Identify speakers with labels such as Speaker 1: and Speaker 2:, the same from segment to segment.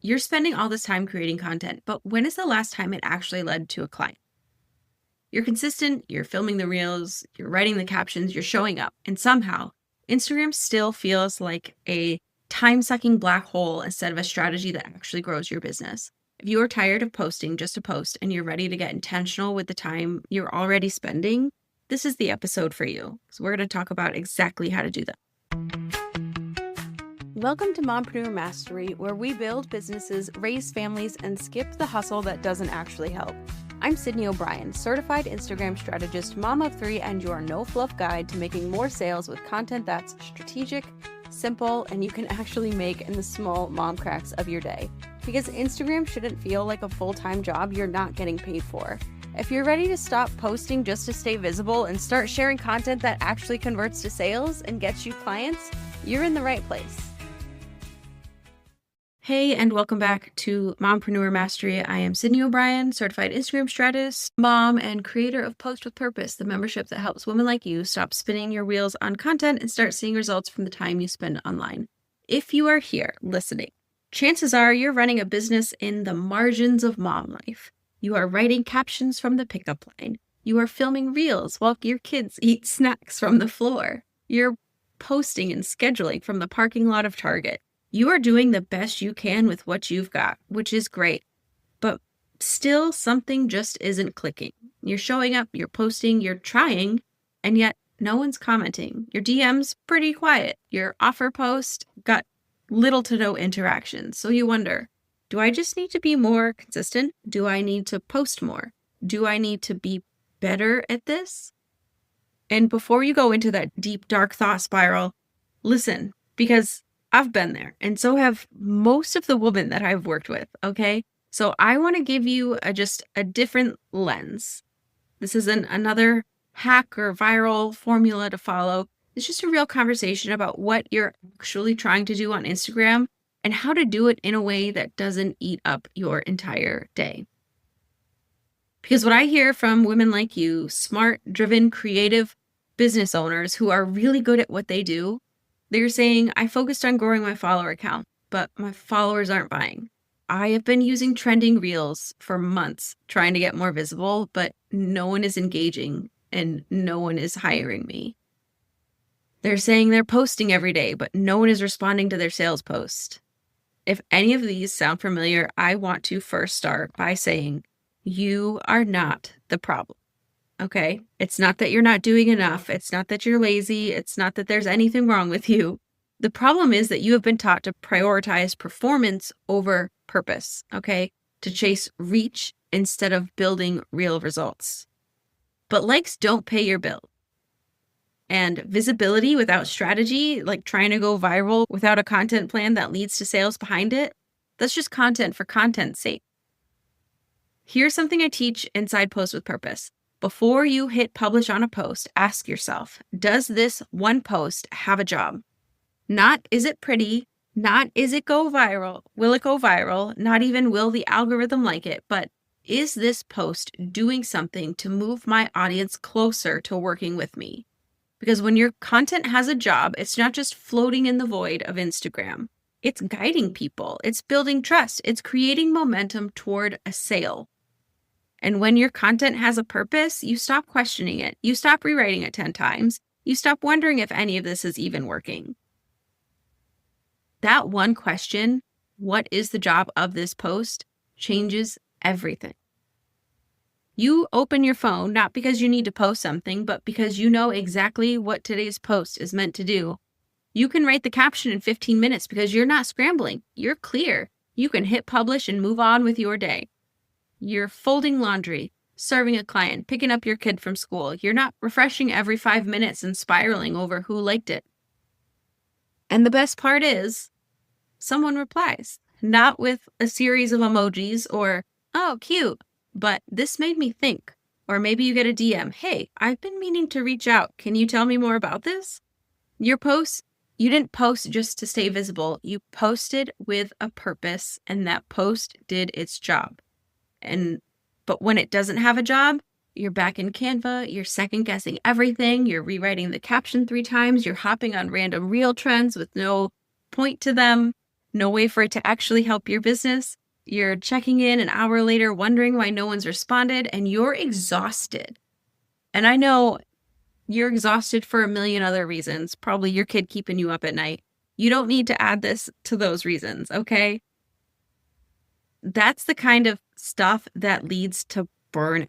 Speaker 1: You're spending all this time creating content, but when is the last time it actually led to a client? You're consistent, you're filming the reels, you're writing the captions, you're showing up, and somehow Instagram still feels like a time-sucking black hole instead of a strategy that actually grows your business. If you are tired of posting just to post and you're ready to get intentional with the time you're already spending, this is the episode for you. So we're going to talk about exactly how to do that. Welcome to Mompreneur Mastery, where we build businesses, raise families, and skip the hustle that doesn't actually help. I'm Sydney O'Brien, certified Instagram strategist, mom of 3, and your no-fluff guide to making more sales with content that's strategic, simple, and you can actually make in the small mom cracks of your day. Because Instagram shouldn't feel like a full-time job you're not getting paid for. If you're ready to stop posting just to stay visible and start sharing content that actually converts to sales and gets you clients, you're in the right place. Hey, and welcome back to Mompreneur Mastery. I am Sydney O'Brien, certified Instagram strategist, mom, and creator of Post with Purpose, the membership that helps women like you stop spinning your wheels on content and start seeing results from the time you spend online. If you are here listening, chances are you're running a business in the margins of mom life. You are writing captions from the pickup line. You are filming reels while your kids eat snacks from the floor. You're posting and scheduling from the parking lot of Target. You are doing the best you can with what you've got, which is great, but still something just isn't clicking. You're showing up, you're posting, you're trying, and yet no one's commenting. Your DM's pretty quiet. Your offer post got little to no interaction. So you wonder, do I just need to be more consistent? Do I need to post more? Do I need to be better at this? And before you go into that deep, dark thought spiral, listen, because I've been there, and so have most of the women that I've worked with, okay? So I want to give you just a different lens. This isn't another hack or viral formula to follow. It's just a real conversation about what you're actually trying to do on Instagram and how to do it in a way that doesn't eat up your entire day. Because what I hear from women like you, smart, driven, creative business owners who are really good at what they do, they're saying, I focused on growing my follower account, but my followers aren't buying. I have been using trending reels for months trying to get more visible, but no one is engaging and no one is hiring me. They're saying they're posting every day, but no one is responding to their sales post. If any of these sound familiar, I want to first start by saying, you are not the problem. Okay, it's not that you're not doing enough. It's not that you're lazy. It's not that there's anything wrong with you. The problem is that you have been taught to prioritize performance over purpose, okay? To chase reach instead of building real results. But likes don't pay your bill. And visibility without strategy, like trying to go viral without a content plan that leads to sales behind it, that's just content for content's sake. Here's something I teach inside Post with Purpose. Before you hit publish on a post, ask yourself, does this one post have a job? Not is it pretty, not is it go viral, will it go viral, not even will the algorithm like it, but is this post doing something to move my audience closer to working with me? Because when your content has a job, it's not just floating in the void of Instagram. It's guiding people, it's building trust, it's creating momentum toward a sale. And when your content has a purpose, you stop questioning it. You stop rewriting it 10 times. You stop wondering if any of this is even working. That one question, what is the job of this post, changes everything. You open your phone, not because you need to post something, but because you know exactly what today's post is meant to do. You can write the caption in 15 minutes because you're not scrambling. You're clear. You can hit publish and move on with your day. You're folding laundry, serving a client, picking up your kid from school. You're not refreshing every 5 minutes and spiraling over who liked it. And the best part is, someone replies, not with a series of emojis or, oh, cute, but this made me think. Or maybe you get a DM, hey, I've been meaning to reach out. Can you tell me more about this? Your post, you didn't post just to stay visible. You posted with a purpose, and that post did its job. But when it doesn't have a job, you're back in Canva, you're second guessing everything, you're rewriting the caption 3 times, you're hopping on random reel trends with no point to them. No way for it to actually help your business. You're checking in an hour later, wondering why no one's responded, and you're exhausted. And I know you're exhausted for a million other reasons, probably your kid keeping you up at night. You don't need to add this to those reasons, okay? That's the kind of stuff that leads to burnout.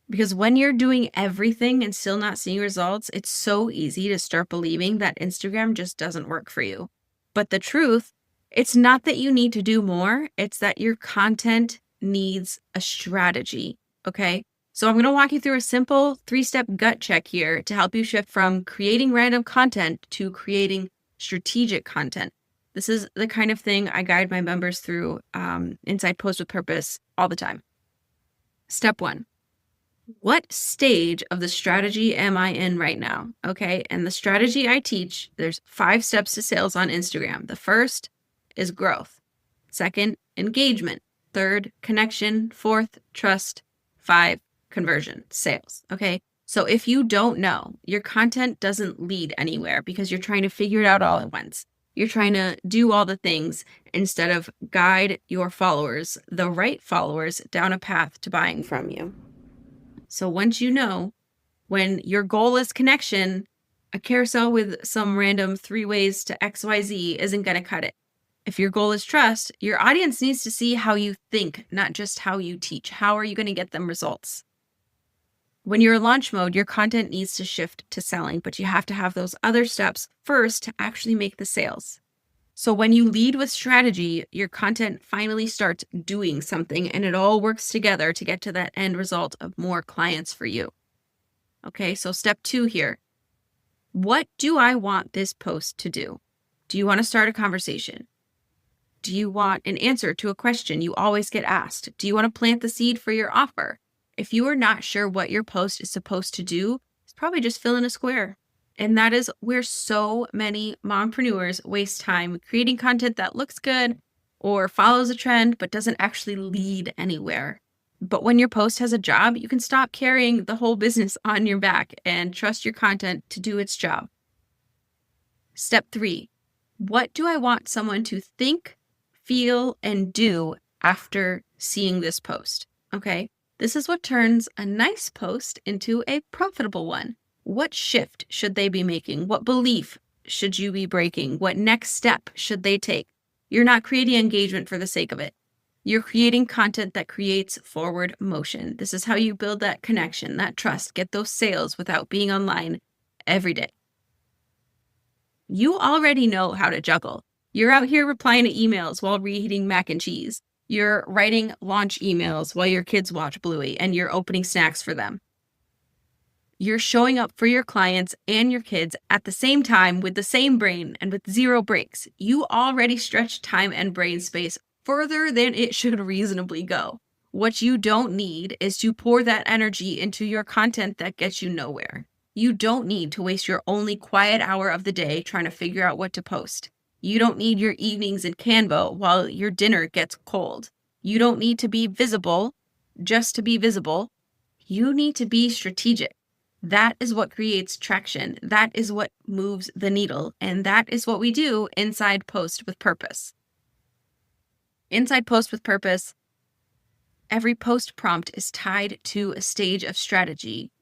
Speaker 1: Because when you're doing everything and still not seeing results, it's so easy to start believing that Instagram just doesn't work for you. But the truth, it's not that you need to do more, it's that your content needs a strategy, okay? So I'm going to walk you through a simple 3-step gut check here to help you shift from creating random content to creating strategic content. This is the kind of thing I guide my members through inside Post with Purpose all the time. Step 1. What stage of the strategy am I in right now? Okay. And the strategy I teach, there's 5 steps to sales on Instagram. The first is growth. Second, engagement. Third, connection. Fourth, trust. 5, conversion, sales. Okay. So if you don't know, your content doesn't lead anywhere because you're trying to figure it out all at once. You're trying to do all the things instead of guide your followers, the right followers, down a path to buying from you. So once you know, when your goal is connection, a carousel with some random 3 ways to XYZ isn't going to cut it. If your goal is trust, your audience needs to see how you think, not just how you teach. How are you going to get them results? When you're in launch mode, your content needs to shift to selling, but you have to have those other steps first to actually make the sales. So when you lead with strategy, your content finally starts doing something and it all works together to get to that end result of more clients for you. Okay, so step 2 here. What do I want this post to do? Do you want to start a conversation? Do you want an answer to a question you always get asked? Do you want to plant the seed for your offer? If you are not sure what your post is supposed to do, it's probably just fill in a square. And that is where so many mompreneurs waste time creating content that looks good or follows a trend but doesn't actually lead anywhere. But when your post has a job, you can stop carrying the whole business on your back and trust your content to do its job. Step 3, what do I want someone to think, feel, and do after seeing this post? Okay, this is what turns a nice post into a profitable one. What shift should they be making? What belief should you be breaking? What next step should they take? You're not creating engagement for the sake of it. You're creating content that creates forward motion. This is how you build that connection, that trust, get those sales without being online every day. You already know how to juggle. You're out here replying to emails while reheating mac and cheese. You're writing launch emails while your kids watch Bluey and you're opening snacks for them. You're showing up for your clients and your kids at the same time with the same brain and with 0 breaks. You already stretch time and brain space further than it should reasonably go. What you don't need is to pour that energy into your content that gets you nowhere. You don't need to waste your only quiet hour of the day trying to figure out what to post. You don't need your evenings in Canva while your dinner gets cold. You don't need to be visible just to be visible. You need to be strategic. That is what creates traction. That is what moves the needle. And that is what we do inside Post with Purpose. Inside Post with Purpose, every post prompt is tied to a stage of strategy.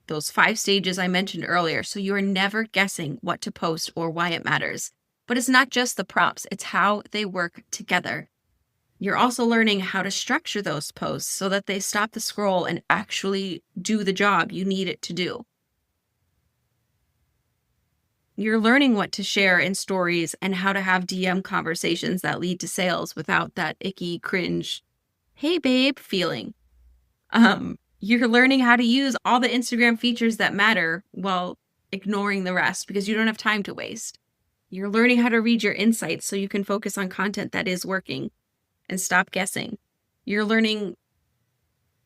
Speaker 1: Those 5 stages I mentioned earlier. So you are never guessing what to post or why it matters. But it's not just the prompts, it's how they work together. You're also learning how to structure those posts so that they stop the scroll and actually do the job you need it to do. You're learning what to share in stories and how to have DM conversations that lead to sales without that icky, cringe, hey babe feeling. You're learning how to use all the Instagram features that matter while ignoring the rest because you don't have time to waste. You're learning how to read your insights so you can focus on content that is working and stop guessing. You're learning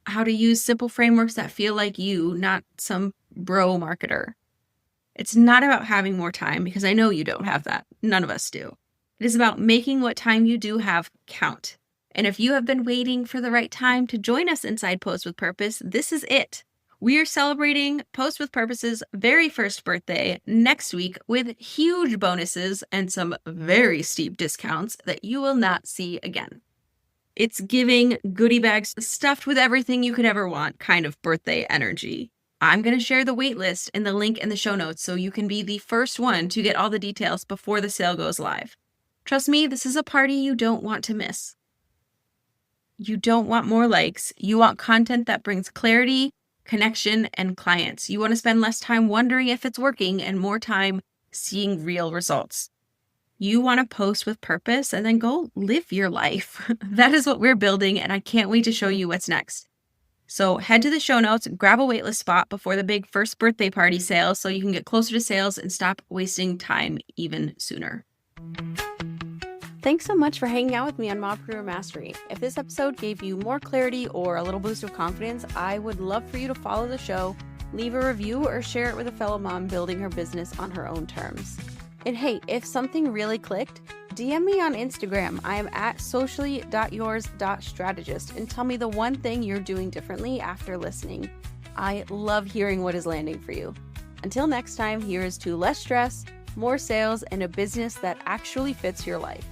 Speaker 1: how to use simple frameworks that feel like you, not some bro marketer. It's not about having more time because I know you don't have that. None of us do. It is about making what time you do have count. And if you have been waiting for the right time to join us inside Post with Purpose, this is it. We are celebrating Post with Purpose's very first birthday next week with huge bonuses and some very steep discounts that you will not see again. It's giving goodie bags stuffed with everything you could ever want kind of birthday energy. I'm going to share the wait list in the link in the show notes so you can be the first one to get all the details before the sale goes live. Trust me, this is a party you don't want to miss. You don't want more likes. You want content that brings clarity, connection, and clients. You want to spend less time wondering if it's working and more time seeing real results. You want to post with purpose and then go live your life. That is what we're building, and I can't wait to show you what's next. So head to the show notes, grab a waitlist spot before the big first birthday party sale so you can get closer to sales and stop wasting time even sooner. Thanks so much for hanging out with me on Mompreneur Mastery. If this episode gave you more clarity or a little boost of confidence, I would love for you to follow the show, leave a review, or share it with a fellow mom building her business on her own terms. And hey, if something really clicked, DM me on Instagram. I am at socially.yours.strategist and tell me the one thing you're doing differently after listening. I love hearing what is landing for you. Until next time, here is to less stress, more sales, and a business that actually fits your life.